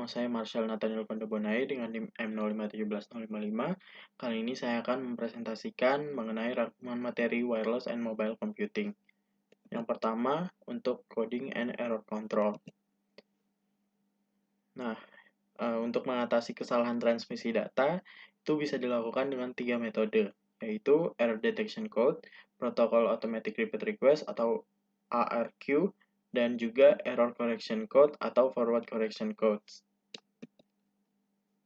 saya Marshall Nathaniel Kondobonai dengan NIM M0517-055. Kali ini saya akan mempresentasikan mengenai rangkuman materi wireless and mobile computing. Yang pertama, untuk coding and error control. Nah, untuk mengatasi kesalahan transmisi data, itu bisa dilakukan dengan 3 metode, yaitu Error Detection Code, Protocol Automatic Repeat Request atau ARQ, dan juga Error Correction Code atau Forward Correction Codes.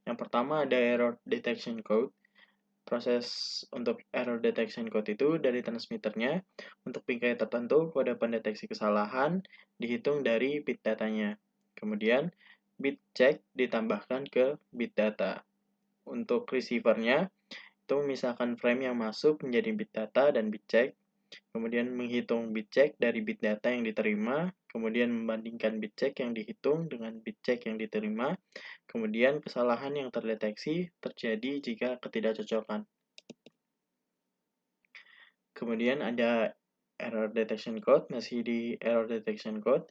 Yang pertama ada Error Detection Code. Proses untuk Error Detection Code itu dari transmitternya, untuk bingkai tertentu kode pendeteksi kesalahan dihitung dari bit datanya. Kemudian bit check ditambahkan ke bit data. Untuk receivernya, itu memisahkan frame yang masuk menjadi bit data dan bit check, kemudian menghitung bit check dari bit data yang diterima, kemudian membandingkan bit check yang dihitung dengan bit check yang diterima, kemudian kesalahan yang terdeteksi terjadi jika ketidakcocokan. Kemudian ada error detection code, masih di error detection code,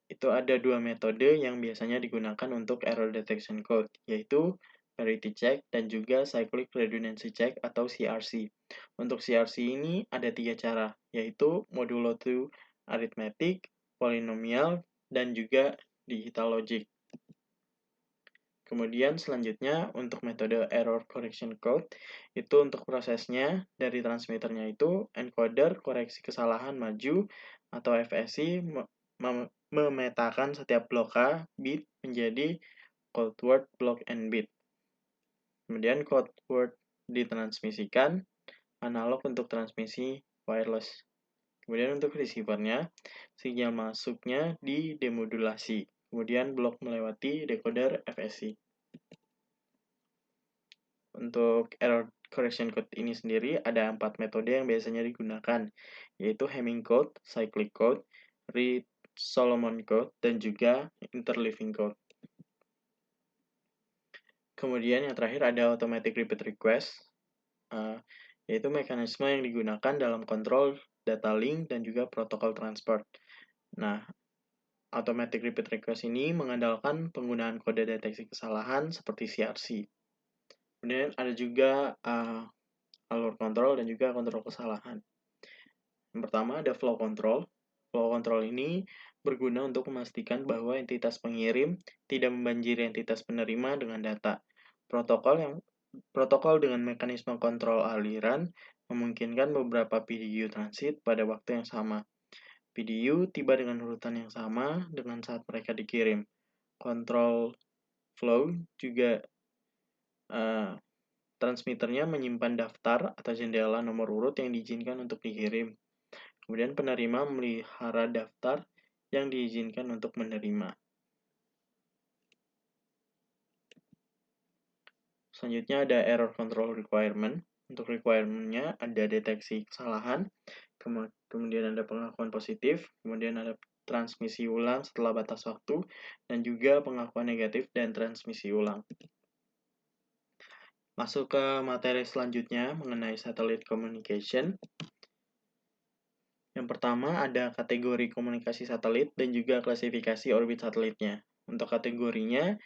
itu ada dua metode yang biasanya digunakan untuk error detection code, yaitu parity check dan juga cyclic redundancy check atau CRC. Untuk CRC ini ada 3 cara, yaitu modulo 2 arithmetic, polynomial, dan juga digital logic. Kemudian selanjutnya untuk metode error correction code, itu untuk prosesnya dari transmitternya itu encoder koreksi kesalahan maju atau FSI memetakan setiap blok A bit menjadi code word block and bit. Kemudian code word ditransmisikan analog untuk transmisi wireless. Kemudian untuk receivernya, sinyal masuknya didemodulasi. Kemudian blok melewati decoder FSI. Untuk error correction code ini sendiri ada 4 metode yang biasanya digunakan, yaitu Hamming code, cyclic code, Reed-Solomon code, dan juga interleaving code. Kemudian yang terakhir ada automatic repeat request, yaitu mekanisme yang digunakan dalam kontrol data link dan juga protokol transport. Nah, automatic repeat request ini mengandalkan penggunaan kode deteksi kesalahan seperti CRC. Kemudian ada juga alur kontrol dan juga kontrol kesalahan. Yang pertama ada flow control. Flow control ini berguna untuk memastikan bahwa entitas pengirim tidak membanjiri entitas penerima dengan data. Protokol dengan mekanisme kontrol aliran memungkinkan beberapa PDU transit pada waktu yang sama. PDU tiba dengan urutan yang sama dengan saat mereka dikirim. Control flow juga transmitternya menyimpan daftar atau jendela nomor urut yang diizinkan untuk dikirim. Kemudian penerima memelihara daftar yang diizinkan untuk menerima. Selanjutnya ada error control requirement. Untuk requirement-nya ada deteksi kesalahan, kemudian ada pengakuan positif, kemudian ada transmisi ulang setelah batas waktu, dan juga pengakuan negatif dan transmisi ulang. Masuk ke materi selanjutnya mengenai satellite communication. Yang pertama ada kategori komunikasi satelit dan juga klasifikasi orbit satelitnya. Untuk kategorinya,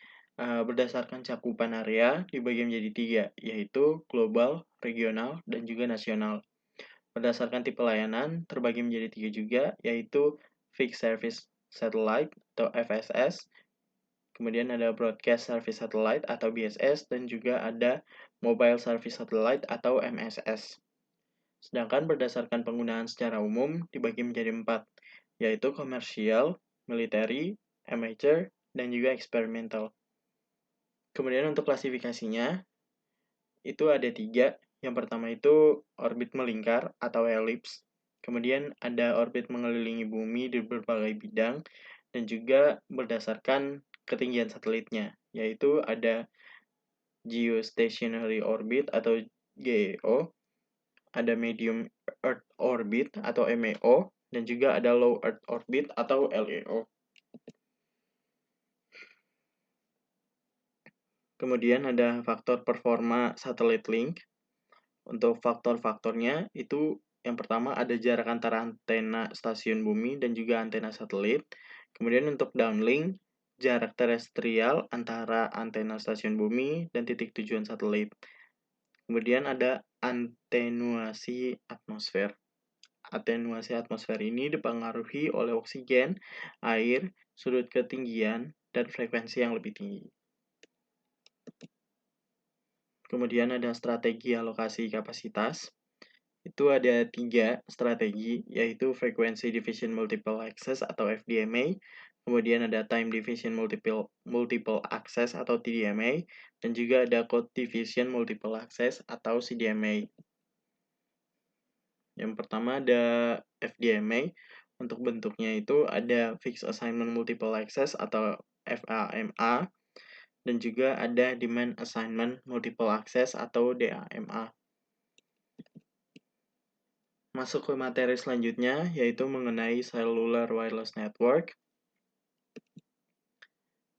berdasarkan cakupan area dibagi menjadi 3, yaitu global, regional, dan juga nasional. Berdasarkan tipe layanan terbagi menjadi 3 juga, yaitu Fixed Service Satellite atau FSS, kemudian ada Broadcast Service Satellite atau BSS, dan juga ada Mobile Service Satellite atau MSS. Sedangkan berdasarkan penggunaan secara umum dibagi menjadi 4, yaitu komersial, military, amateur, dan juga eksperimental. Kemudian untuk klasifikasinya, itu ada 3. Yang pertama itu orbit melingkar atau ellipse. Kemudian ada orbit mengelilingi bumi di berbagai bidang, dan juga berdasarkan ketinggian satelitnya, yaitu ada geostationary orbit atau GEO, ada medium Earth orbit atau MEO, dan juga ada low Earth orbit atau LEO. Kemudian ada faktor performa satellite link. Untuk faktor-faktornya itu yang pertama ada jarak antara antena stasiun bumi dan juga antena satelit. Kemudian untuk downlink jarak terestrial antara antena stasiun bumi dan titik tujuan satelit. Kemudian ada atenuasi atmosfer. Atenuasi atmosfer ini dipengaruhi oleh oksigen, air, sudut ketinggian, dan frekuensi yang lebih tinggi. Kemudian ada strategi alokasi kapasitas. Itu ada 3 strategi, yaitu Frequency Division Multiple Access atau FDMA, kemudian ada Time Division Multiple Access atau TDMA, dan juga ada Code Division Multiple Access atau CDMA. Yang pertama ada FDMA, untuk bentuknya itu ada Fixed Assignment Multiple Access atau FAMA, dan juga ada Demand Assignment Multiple Access atau DAMA. Masuk ke materi selanjutnya, yaitu mengenai Cellular Wireless Network.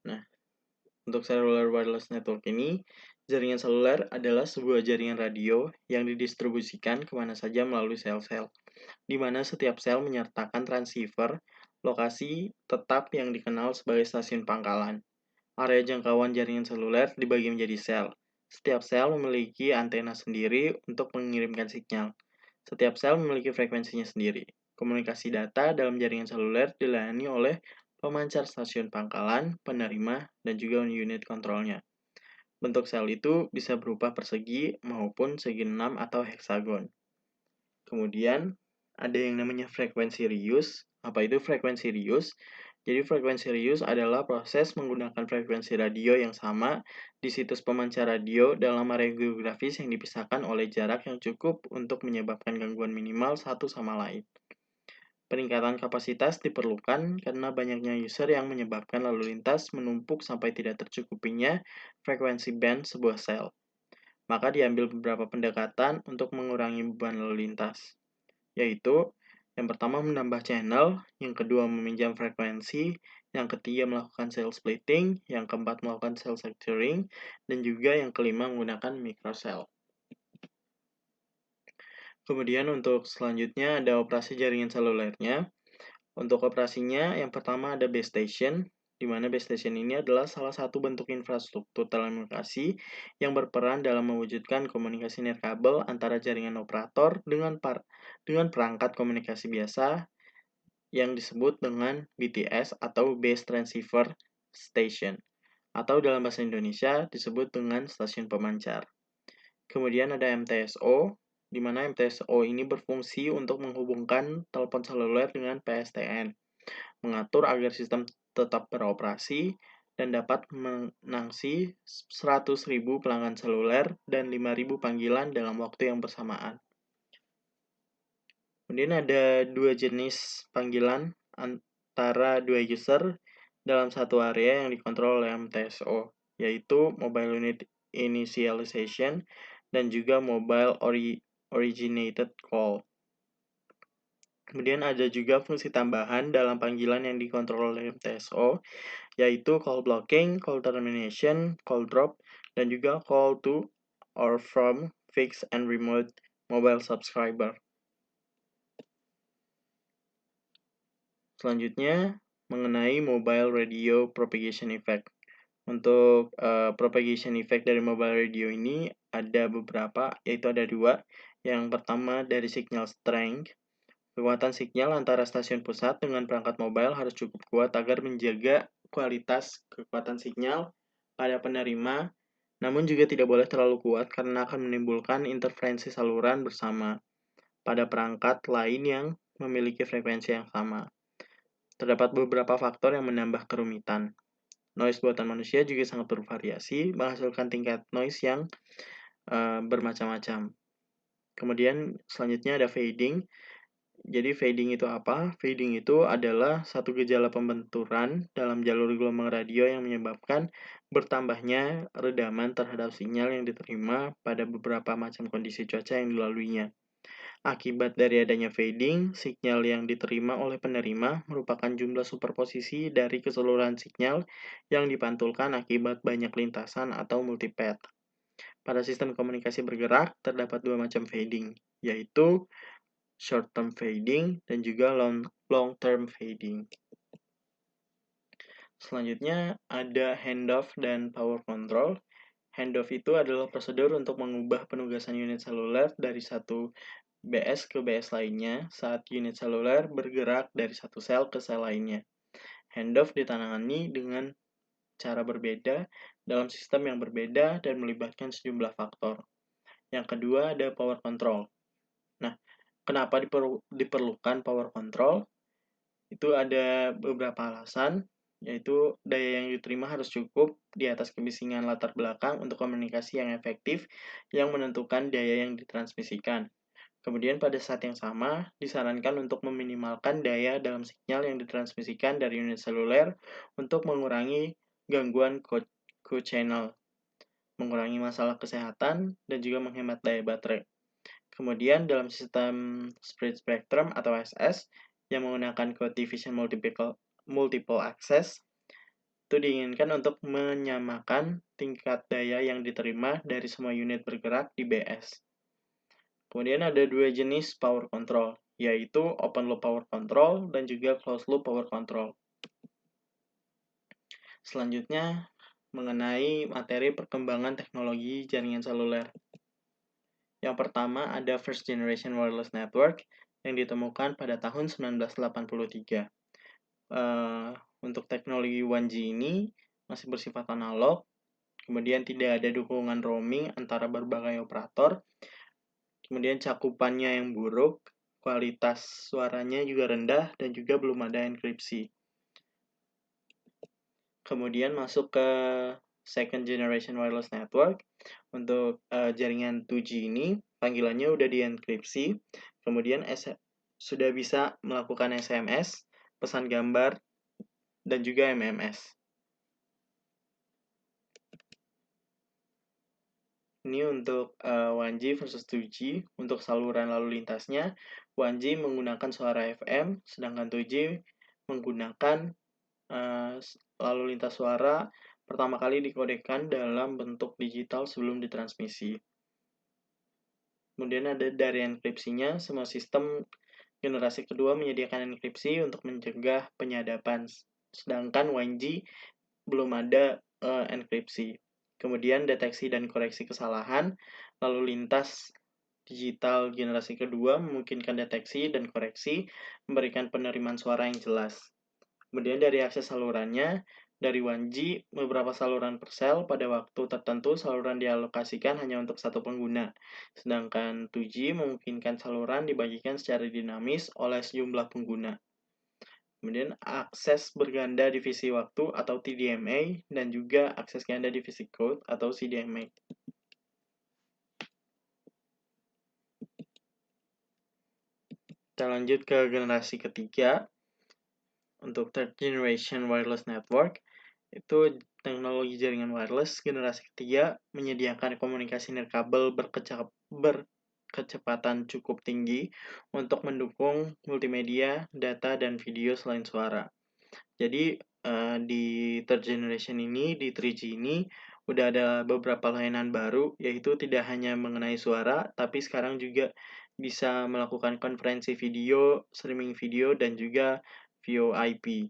Nah, untuk Cellular Wireless Network ini, jaringan seluler adalah sebuah jaringan radio yang didistribusikan kemana saja melalui sel-sel, di mana setiap sel menyertakan transceiver, lokasi tetap yang dikenal sebagai stasiun pangkalan. Area jangkauan jaringan seluler dibagi menjadi sel. Setiap sel memiliki antena sendiri untuk mengirimkan sinyal. Setiap sel memiliki frekuensinya sendiri. Komunikasi data dalam jaringan seluler dilayani oleh pemancar stasiun pangkalan, penerima, dan juga unit kontrolnya. Bentuk sel itu bisa berupa persegi maupun segi enam atau heksagon. Kemudian ada yang namanya frekuensi rius. Apa itu frekuensi rius? Jadi frekuensi rius adalah proses menggunakan frekuensi radio yang sama di situs pemancar radio dalam area geografis yang dipisahkan oleh jarak yang cukup untuk menyebabkan gangguan minimal satu sama lain. Peningkatan kapasitas diperlukan karena banyaknya user yang menyebabkan lalu lintas menumpuk sampai tidak tercukupinya frekuensi band sebuah sel. Maka diambil beberapa pendekatan untuk mengurangi beban lalu lintas, yaitu yang pertama menambah channel, yang kedua meminjam frekuensi, yang ketiga melakukan cell splitting, yang keempat melakukan cell sectoring, dan juga yang kelima menggunakan microcell. Kemudian untuk selanjutnya ada operasi jaringan selulernya. Untuk operasinya yang pertama ada base station, di mana base station ini adalah salah satu bentuk infrastruktur telekomunikasi yang berperan dalam mewujudkan komunikasi nirkabel antara jaringan operator dengan perangkat komunikasi biasa yang disebut dengan BTS atau Base Transceiver Station, atau dalam bahasa Indonesia disebut dengan stasiun pemancar. Kemudian ada MTSO, di mana MTSO ini berfungsi untuk menghubungkan telepon seluler dengan PSTN, mengatur agar sistem tetap beroperasi, dan dapat menangsi 100.000 pelanggan seluler dan 5.000 panggilan dalam waktu yang bersamaan. Kemudian ada 2 jenis panggilan antara 2 user dalam satu area yang dikontrol oleh MTSO, yaitu Mobile Unit Initialization dan juga Mobile Originated Call. Kemudian ada juga fungsi tambahan dalam panggilan yang dikontrol oleh MTSO, yaitu call blocking, call termination, call drop, dan juga call to or from fixed and remote mobile subscriber. Selanjutnya, mengenai Mobile Radio Propagation Effect. Untuk propagation effect dari mobile radio ini ada beberapa, yaitu ada 2. Yang pertama dari signal strength. Kekuatan sinyal antara stasiun pusat dengan perangkat mobile harus cukup kuat agar menjaga kualitas kekuatan sinyal pada penerima, namun juga tidak boleh terlalu kuat karena akan menimbulkan interferensi saluran bersama pada perangkat lain yang memiliki frekuensi yang sama. Terdapat beberapa faktor yang menambah kerumitan. Noise buatan manusia juga sangat bervariasi, menghasilkan tingkat noise yang bermacam-macam. Kemudian selanjutnya ada fading. Jadi fading itu apa? Fading itu adalah satu gejala pembenturan dalam jalur gelombang radio yang menyebabkan bertambahnya redaman terhadap sinyal yang diterima pada beberapa macam kondisi cuaca yang dilaluinya. Akibat dari adanya fading, sinyal yang diterima oleh penerima merupakan jumlah superposisi dari keseluruhan sinyal yang dipantulkan akibat banyak lintasan atau multipath. Pada sistem komunikasi bergerak, terdapat 2 macam fading, yaitu short-term fading dan juga long-term fading. Selanjutnya ada handoff dan power control. Handoff itu adalah prosedur untuk mengubah penugasan unit seluler dari satu BS ke BS lainnya saat unit seluler bergerak dari satu sel ke sel lainnya. Handoff ditangani dengan cara berbeda dalam sistem yang berbeda dan melibatkan sejumlah faktor. Yang kedua ada power control. Nah, kenapa diperlukan power control? Itu ada beberapa alasan, yaitu daya yang diterima harus cukup di atas kebisingan latar belakang untuk komunikasi yang efektif yang menentukan daya yang ditransmisikan. Kemudian pada saat yang sama, disarankan untuk meminimalkan daya dalam sinyal yang ditransmisikan dari unit seluler untuk mengurangi gangguan code channel, mengurangi masalah kesehatan, dan juga menghemat daya baterai. Kemudian dalam sistem spread spectrum atau SS yang menggunakan code division multiple access, itu diinginkan untuk menyamakan tingkat daya yang diterima dari semua unit bergerak di BS. Kemudian ada dua jenis power control, yaitu open loop power control dan juga closed loop power control. Selanjutnya, mengenai materi perkembangan teknologi jaringan seluler. Yang pertama ada First Generation Wireless Network yang ditemukan pada tahun 1983. Untuk teknologi 1G ini masih bersifat analog, kemudian tidak ada dukungan roaming antara berbagai operator, kemudian cakupannya yang buruk, kualitas suaranya juga rendah, dan juga belum ada enkripsi. Kemudian masuk ke Second Generation Wireless Network. Untuk jaringan 2G ini, panggilannya udah dienkripsi, kemudian sudah bisa melakukan SMS, pesan gambar, dan juga MMS. Ini untuk 1G versus 2G. Untuk saluran lalu lintasnya, 1G menggunakan suara FM, sedangkan 2G menggunakan lalu lintas suara pertama kali dikodekan dalam bentuk digital sebelum ditransmisi. Kemudian ada dari enkripsinya, semua sistem generasi kedua menyediakan enkripsi untuk mencegah penyadapan, sedangkan 1G belum ada enkripsi. Kemudian deteksi dan koreksi kesalahan, lalu lintas digital generasi kedua memungkinkan deteksi dan koreksi, memberikan penerimaan suara yang jelas. Kemudian dari akses salurannya, dari 1G, beberapa saluran per sel pada waktu tertentu saluran dialokasikan hanya untuk satu pengguna. Sedangkan 2G memungkinkan saluran dibagikan secara dinamis oleh sejumlah pengguna. Kemudian akses berganda divisi waktu atau TDMA dan juga akses ganda divisi code atau CDMA. Kita lanjut ke generasi ketiga. Untuk third generation wireless network, itu teknologi jaringan wireless generasi ketiga menyediakan komunikasi nirkabel berkecepatan cukup tinggi untuk mendukung multimedia, data, dan video selain suara. Jadi di third generation ini, di 3G ini, udah ada beberapa layanan baru, yaitu tidak hanya mengenai suara, tapi sekarang juga bisa melakukan konferensi video, streaming video, dan juga VoIP.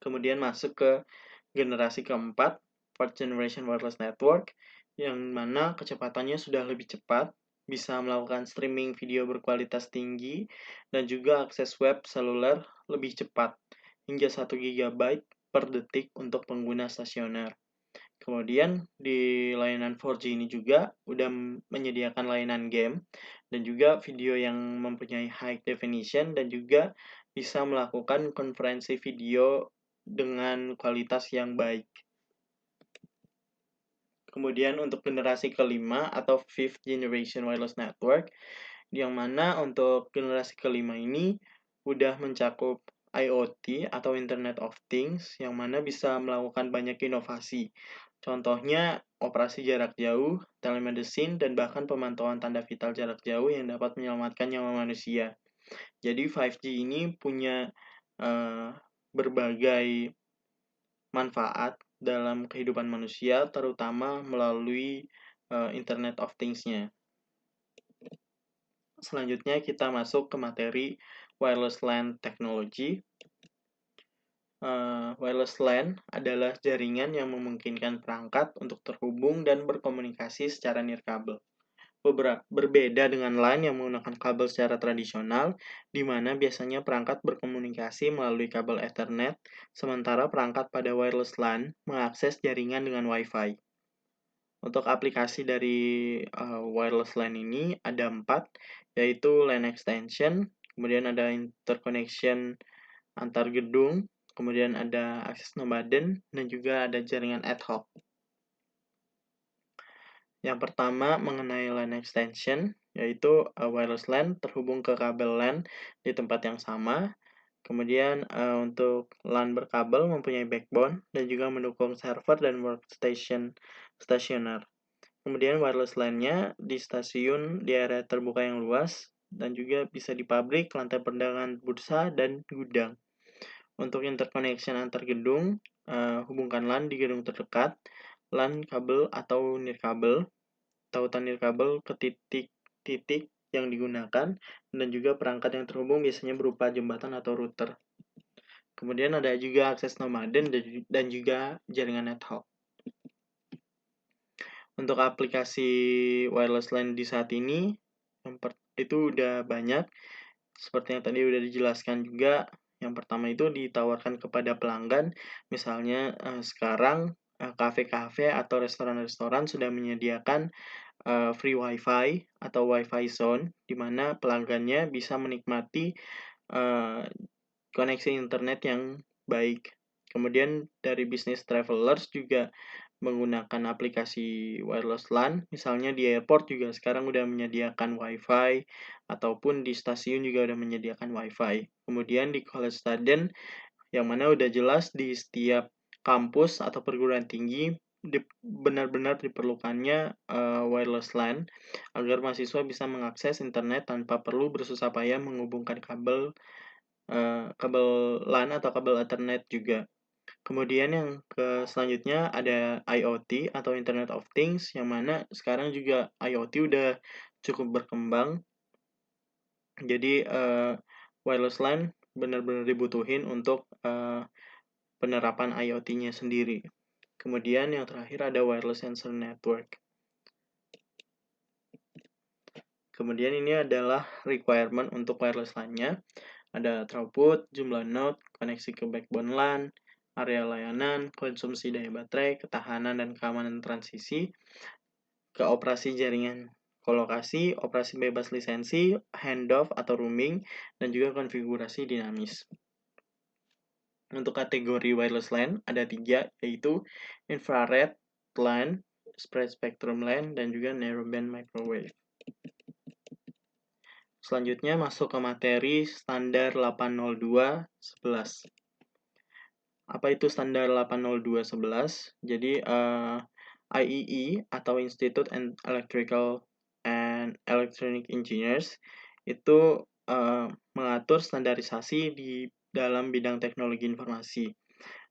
Kemudian masuk ke generasi keempat, fourth generation wireless network, yang mana kecepatannya sudah lebih cepat, bisa melakukan streaming video berkualitas tinggi, dan juga akses web seluler lebih cepat, hingga 1 GB per detik untuk pengguna stasioner. Kemudian di layanan 4G ini juga udah menyediakan layanan game dan juga video yang mempunyai high definition dan juga bisa melakukan konferensi video dengan kualitas yang baik. Kemudian untuk generasi kelima atau fifth generation wireless network, yang mana untuk generasi kelima ini udah mencakup IoT atau Internet of Things, yang mana bisa melakukan banyak inovasi. Contohnya operasi jarak jauh, telemedicine, dan bahkan pemantauan tanda vital jarak jauh yang dapat menyelamatkan nyawa manusia. Jadi 5G ini punya berbagai manfaat dalam kehidupan manusia, terutama melalui Internet of Things-nya. Selanjutnya kita masuk ke materi wireless LAN technology. Wireless LAN adalah jaringan yang memungkinkan perangkat untuk terhubung dan berkomunikasi secara nirkabel. Berbeda dengan LAN yang menggunakan kabel secara tradisional, di mana biasanya perangkat berkomunikasi melalui kabel Ethernet, sementara perangkat pada wireless LAN mengakses jaringan dengan Wi-Fi. Untuk aplikasi dari wireless LAN ini ada 4, yaitu LAN extension, kemudian ada interconnection antar gedung, kemudian ada akses nomaden, dan juga ada jaringan ad hoc. Yang pertama mengenai LAN extension, yaitu wireless LAN terhubung ke kabel LAN di tempat yang sama. Kemudian untuk LAN berkabel mempunyai backbone dan juga mendukung server dan workstation stasioner. Kemudian wireless LAN-nya di stasiun di area terbuka yang luas dan juga bisa di pabrik, lantai perdagangan bursa, dan gudang. Untuk interconnection antar gedung, hubungkan LAN di gedung terdekat, LAN kabel atau nirkabel, tautan nirkabel ke titik-titik yang digunakan, dan juga perangkat yang terhubung biasanya berupa jembatan atau router. Kemudian ada juga akses nomaden dan juga jaringan ad hoc. Untuk aplikasi wireless LAN di saat ini, itu udah banyak. Seperti yang tadi udah dijelaskan juga, yang pertama itu ditawarkan kepada pelanggan. Misalnya sekarang kafe-kafe atau restoran-restoran sudah menyediakan free wifi atau wifi zone, di mana pelanggannya bisa menikmati koneksi internet yang baik. Kemudian dari bisnis travelers juga menggunakan aplikasi wireless LAN, misalnya di airport juga sekarang udah menyediakan wifi, ataupun di stasiun juga udah menyediakan wifi. Kemudian di college student, yang mana udah jelas di setiap kampus atau perguruan tinggi benar-benar diperlukannya wireless LAN agar mahasiswa bisa mengakses internet tanpa perlu bersusah payah menghubungkan kabel LAN atau kabel Ethernet juga. Kemudian yang selanjutnya ada IoT atau Internet of Things, yang mana sekarang juga IoT udah cukup berkembang. Jadi wireless LAN benar-benar dibutuhin untuk penerapan IoT-nya sendiri. Kemudian yang terakhir ada wireless sensor network. Kemudian ini adalah requirement untuk wireless LAN-nya. Ada throughput, jumlah node, koneksi ke backbone LAN, area layanan, konsumsi daya baterai, ketahanan dan keamanan transisi, ke operasi jaringan kolokasi, operasi bebas lisensi, handoff atau roaming, dan juga konfigurasi dinamis. Untuk kategori wireless LAN ada 3, yaitu infrared LAN, spread spectrum LAN, dan juga narrowband microwave. Selanjutnya masuk ke materi standar 802.11. Apa itu standar 802.11? Jadi IEE atau Institute and Electrical and Electronic Engineers itu mengatur standarisasi di dalam bidang teknologi informasi.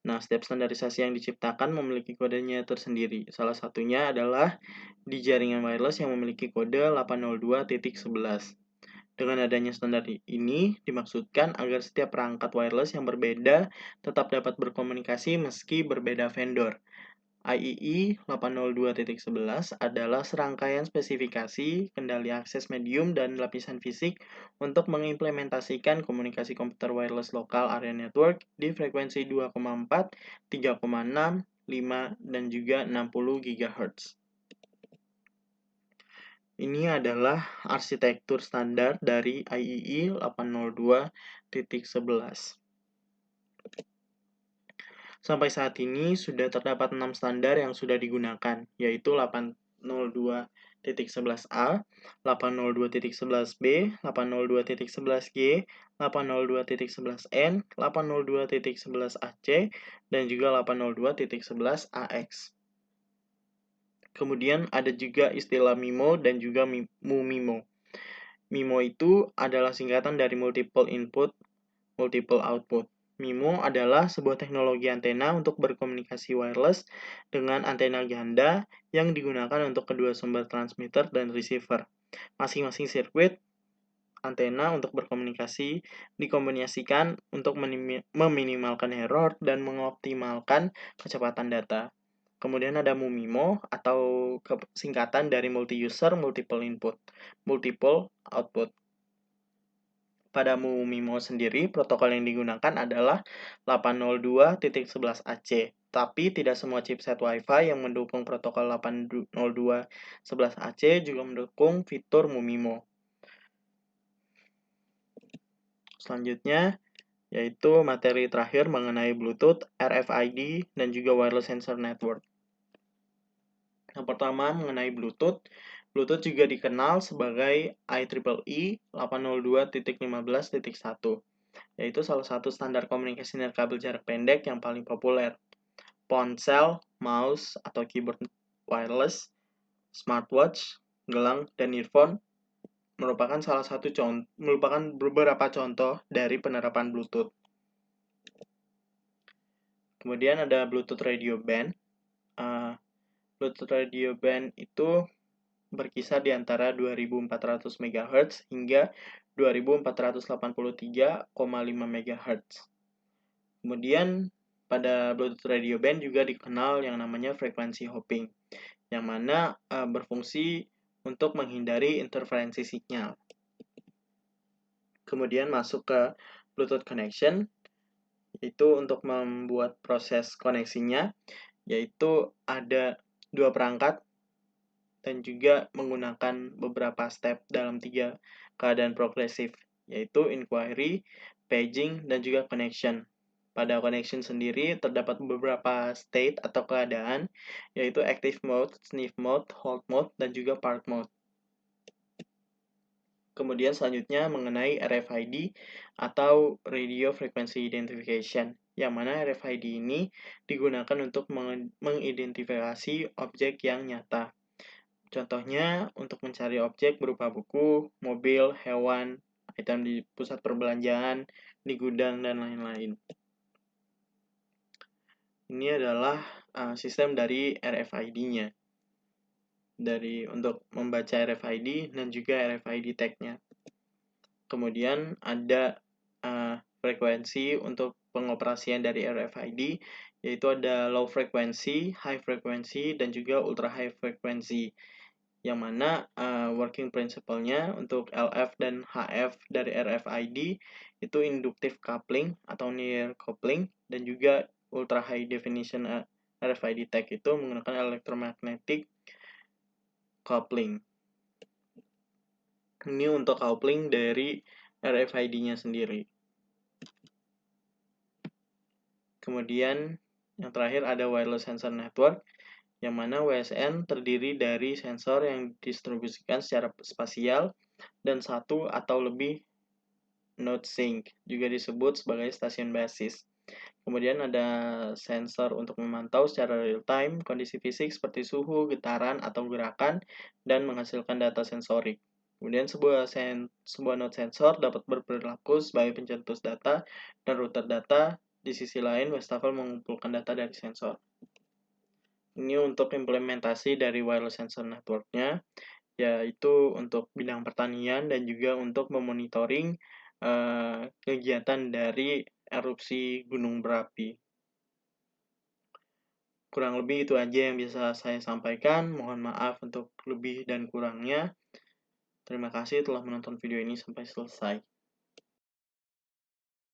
Nah, setiap standarisasi yang diciptakan memiliki kodenya tersendiri. Salah satunya adalah di jaringan wireless yang memiliki kode 802.11. Dengan adanya standar ini dimaksudkan agar setiap perangkat wireless yang berbeda tetap dapat berkomunikasi meski berbeda vendor. IEE 802.11 adalah serangkaian spesifikasi, kendali akses medium, dan lapisan fisik untuk mengimplementasikan komunikasi komputer wireless lokal area network di frekuensi 2,4, 3,6, 5, dan juga 60 GHz. Ini adalah arsitektur standar dari IEE 802.11. Sampai saat ini sudah terdapat 6 standar yang sudah digunakan, yaitu 802.11a, 802.11b, 802.11g, 802.11n, 802.11ac, dan juga 802.11ax. Kemudian ada juga istilah MIMO dan juga MU-MIMO. MIMO itu adalah singkatan dari Multiple Input, Multiple Output. MIMO adalah sebuah teknologi antena untuk berkomunikasi wireless dengan antena ganda yang digunakan untuk kedua sumber transmitter dan receiver. Masing-masing sirkuit antena untuk berkomunikasi dikombinasikan untuk meminimalkan error dan mengoptimalkan kecepatan data. Kemudian ada MUMIMO atau singkatan dari multi-user, multiple input, multiple output. Pada MUMIMO sendiri, protokol yang digunakan adalah 802.11ac. Tapi tidak semua chipset Wi-Fi yang mendukung protokol 802.11ac juga mendukung fitur MUMIMO. Selanjutnya, yaitu materi terakhir mengenai Bluetooth, RFID, dan juga Wireless Sensor Network. Yang pertama mengenai Bluetooth. Bluetooth juga dikenal sebagai IEEE 802.15.1, yaitu salah satu standar komunikasi nirkabel jarak pendek yang paling populer. Ponsel, mouse, atau keyboard wireless, smartwatch, gelang, dan earphone merupakan beberapa contoh dari penerapan Bluetooth. Kemudian ada Bluetooth Radio Band. Bluetooth Radio Band itu berkisar di antara 2400 MHz hingga 2483,5 MHz. Kemudian pada Bluetooth Radio Band juga dikenal yang namanya frekuensi hopping, yang mana berfungsi untuk menghindari interferensi sinyal. Kemudian masuk ke Bluetooth Connection, yaitu untuk membuat proses koneksinya, yaitu ada dua perangkat dan juga menggunakan beberapa step dalam 3 keadaan progresif, yaitu inquiry, paging, dan juga connection. Pada connection sendiri terdapat beberapa state atau keadaan, yaitu active mode, sniff mode, hold mode, dan juga park mode. Kemudian selanjutnya mengenai RFID atau Radio Frequency Identification, yang mana RFID ini digunakan untuk mengidentifikasi objek yang nyata. Contohnya untuk mencari objek berupa buku, mobil, hewan, item di pusat perbelanjaan, di gudang, dan lain-lain. Ini adalah sistem dari RFID-nya. Untuk membaca RFID dan juga RFID tag-nya. Kemudian ada frekuensi untuk pengoperasian dari RFID, yaitu ada low frequency, high frequency, dan juga ultra high frequency. Yang mana working principle-nya untuk LF dan HF dari RFID itu inductive coupling atau near coupling, dan juga ultra high definition RFID tag itu menggunakan electromagnetic coupling. Ini untuk coupling dari RFID-nya sendiri. Kemudian yang terakhir ada wireless sensor network, yang mana WSN terdiri dari sensor yang didistribusikan secara spasial dan satu atau lebih node sink, juga disebut sebagai stasiun basis. Kemudian ada sensor untuk memantau secara real-time kondisi fisik seperti suhu, getaran, atau gerakan, dan menghasilkan data sensorik. Kemudian sebuah node sensor dapat berperilaku sebagai pencetus data dan router data. Di sisi lain, wastafel mengumpulkan data dari sensor. Ini untuk implementasi dari wireless sensor network-nya, yaitu untuk bidang pertanian dan juga untuk memonitoring kegiatan dari erupsi gunung berapi. Kurang lebih itu aja yang bisa saya sampaikan. Mohon maaf untuk lebih dan kurangnya. Terima kasih telah menonton video ini sampai selesai.